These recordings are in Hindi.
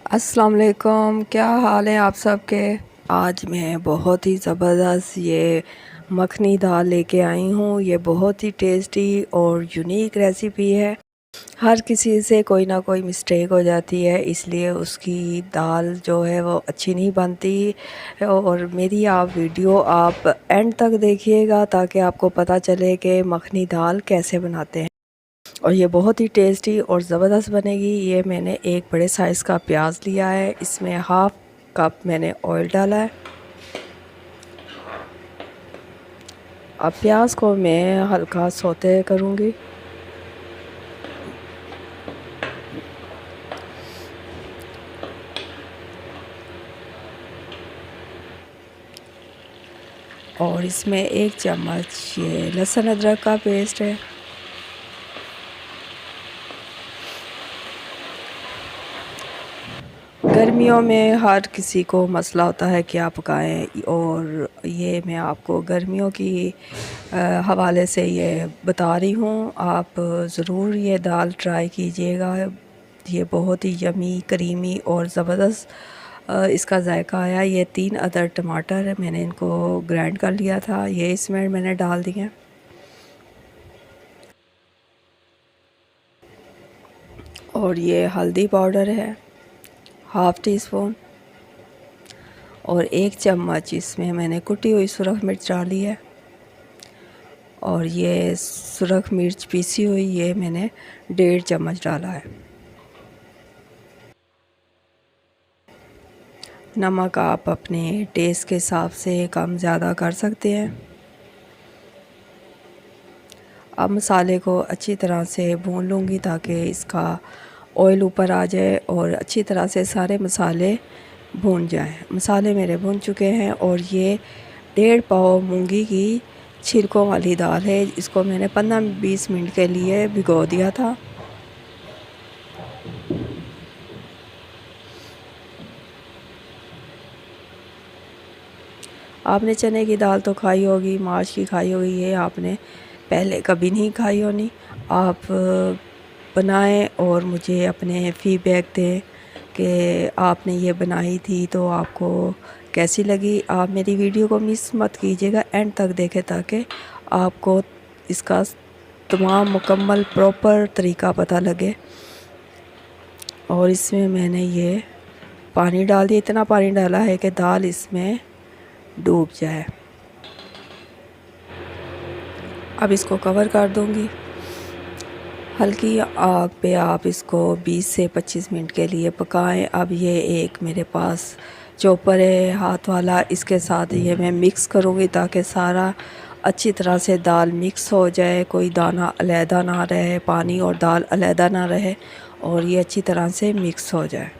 अस्सलाम वालेकुम, क्या हाल है आप सबके। आज मैं बहुत ही ज़बरदस्त ये मखनी दाल लेके आई हूँ। ये बहुत ही टेस्टी और यूनिक रेसिपी है। हर किसी से कोई ना कोई मिस्टेक हो जाती है, इसलिए उसकी दाल जो है वो अच्छी नहीं बनती। और मेरी आप वीडियो आप एंड तक देखिएगा ताकि आपको पता चले कि मखनी दाल कैसे बनाते हैं। और ये बहुत ही टेस्टी और ज़बरदस्त बनेगी। ये मैंने एक बड़े साइज़ का प्याज लिया है, इसमें हाफ़ कप मैंने ऑयल डाला है। अब प्याज को मैं हल्का सौते करूँगी। और इसमें 1 चम्मच ये लहसुन अदरक का पेस्ट है। गर्मियों में हर किसी को मसला होता है क्या पकाएं, और ये मैं आपको गर्मियों की हवाले से ये बता रही हूँ। आप ज़रूर ये दाल ट्राई कीजिएगा। ये बहुत ही यमी, क्रीमी और ज़बरदस्त इसका जायका आया। ये 3 अदर टमाटर है, मैंने इनको ग्राइंड कर लिया था, ये इसमें मैंने डाल दिए। और ये हल्दी पाउडर है हाफ़ टी स्पून। और 1 चम्मच इसमें मैंने कुटी हुई सुरख मिर्च डाली है। और ये सुरख मिर्च पीसी हुई ये मैंने 1.5 चम्मच डाला है। नमक आप अपने टेस्ट के हिसाब से कम ज़्यादा कर सकते हैं। अब मसाले को अच्छी तरह से भून लूँगी ताकि इसका ऑयल ऊपर आ जाए और अच्छी तरह से सारे मसाले भून जाएं। मसाले मेरे भून चुके हैं। और ये 1.5 पाव मूंगी की छिलकों वाली दाल है, इसको मैंने 15-20 मिनट के लिए भिगो दिया था। आपने चने की दाल तो खाई होगी, माश की खाई होगी, ये आपने पहले कभी नहीं खाई होनी। आप बनाएं और मुझे अपने फीडबैक दें कि आपने ये बनाई थी तो आपको कैसी लगी। आप मेरी वीडियो को मिस मत कीजिएगा, एंड तक देखें ताकि आपको इसका तमाम मुकम्मल प्रॉपर तरीका पता लगे। और इसमें मैंने ये पानी डाल दिया, इतना पानी डाला है कि दाल इसमें डूब जाए। अब इसको कवर कर दूंगी। हल्की आग पे आप इसको 20 से 25 मिनट के लिए पकाएं। अब ये एक मेरे पास चॉपर है हाथ वाला, इसके साथ ये मैं मिक्स करूँगी ताकि सारा अच्छी तरह से दाल मिक्स हो जाए, कोई दाना अलहदा ना रहे, पानी और दाल अलहदा ना रहे, और ये अच्छी तरह से मिक्स हो जाए।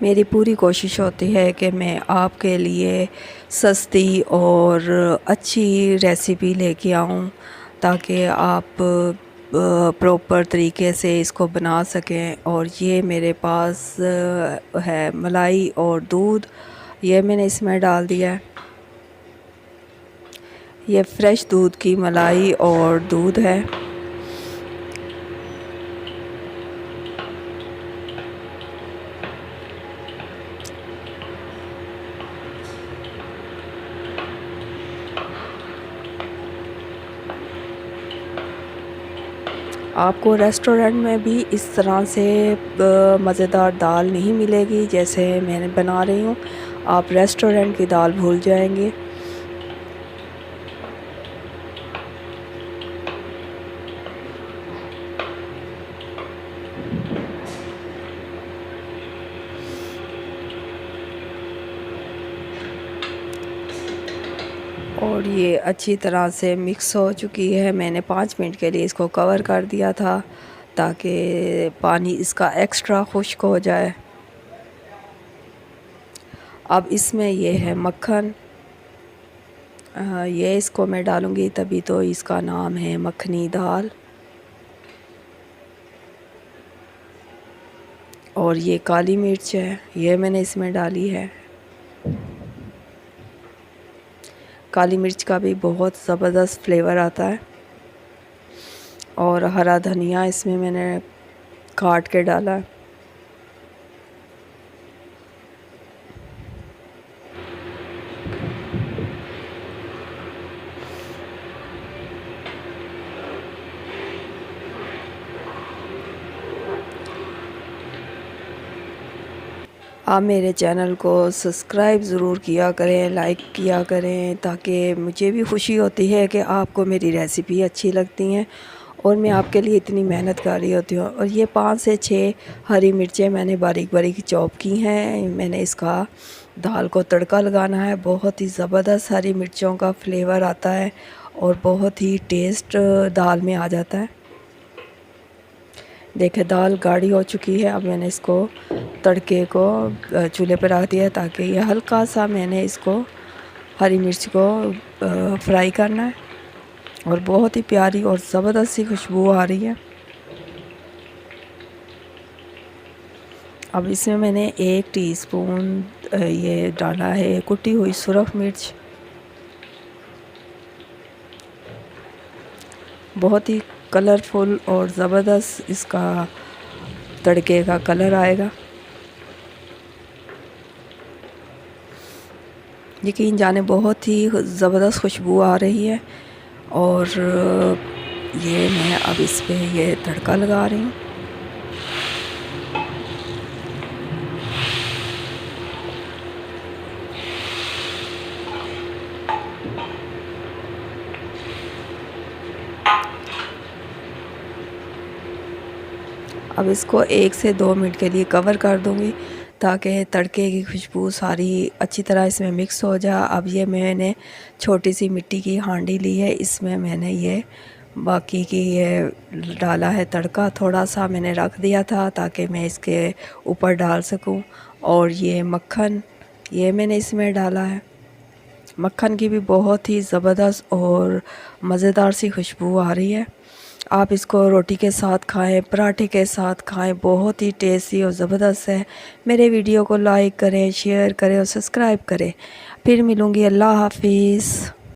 मेरी पूरी कोशिश होती है कि मैं आपके लिए सस्ती और अच्छी रेसिपी लेके आऊँ ताकि आप प्रॉपर तरीके से इसको बना सकें। और ये मेरे पास है मलाई और दूध, ये मैंने इसमें डाल दिया है। ये फ्रेश दूध की मलाई और दूध है। आपको रेस्टोरेंट में भी इस तरह से मज़ेदार दाल नहीं मिलेगी जैसे मैंने बना रही हूँ। आप रेस्टोरेंट की दाल भूल जाएंगे। और ये अच्छी तरह से मिक्स हो चुकी है। मैंने 5 मिनट के लिए इसको कवर कर दिया था ताकि पानी इसका एक्स्ट्रा खुश्क हो जाए। अब इसमें ये है मक्खन, ये इसको मैं डालूँगी, तभी तो इसका नाम है मखनी दाल। और ये काली मिर्च है, ये मैंने इसमें डाली है। काली मिर्च का भी बहुत ज़बरदस्त फ्लेवर आता है। और हरा धनिया इसमें मैंने काट के डाला है। आप मेरे चैनल को सब्सक्राइब ज़रूर किया करें, लाइक किया करें, ताकि मुझे भी खुशी होती है कि आपको मेरी रेसिपी अच्छी लगती हैं और मैं आपके लिए इतनी मेहनत कर रही होती हूँ। और ये 5 से 6 हरी मिर्चें मैंने बारीक बारीक चॉप की हैं। मैंने इसका दाल को तड़का लगाना है। बहुत ही ज़बरदस्त हरी मिर्चों का फ्लेवर आता है और बहुत ही टेस्ट दाल में आ जाता है। देखिए दाल गाढ़ी हो चुकी है। अब मैंने इसको तड़के को चूल्हे पर रख दिया ताकि ये हल्का सा मैंने इसको हरी मिर्च को फ्राई करना है। और बहुत ही प्यारी और ज़बरदस्त सी खुशबू आ रही है। अब इसमें मैंने 1 टीस्पून ये डाला है कुटी हुई सुरख मिर्च। बहुत ही कलरफुल और ज़बरदस्त इसका तड़के का कलर आएगा। यकीन जाने बहुत ही ज़बरदस्त खुशबू आ रही है। और ये मैं अब इस पे ये तड़का लगा रही हूँ। अब इसको 1 से 2 मिनट के लिए कवर कर दूँगी ताकि तड़के की खुशबू सारी अच्छी तरह इसमें मिक्स हो जाए। अब ये मैंने छोटी सी मिट्टी की हांडी ली है, इसमें मैंने ये बाकी की ये डाला है तड़का। थोड़ा सा मैंने रख दिया था ताकि मैं इसके ऊपर डाल सकूं। और ये मक्खन ये मैंने इसमें डाला है। मक्खन की भी बहुत ही ज़बरदस्त और मज़ेदार सी खुशबू आ रही है। आप इसको रोटी के साथ खाएं, पराठे के साथ खाएं, बहुत ही टेस्टी और ज़बरदस्त है। मेरे वीडियो को लाइक करें, शेयर करें और सब्सक्राइब करें। फिर मिलूँगी। अल्लाह हाफिज़।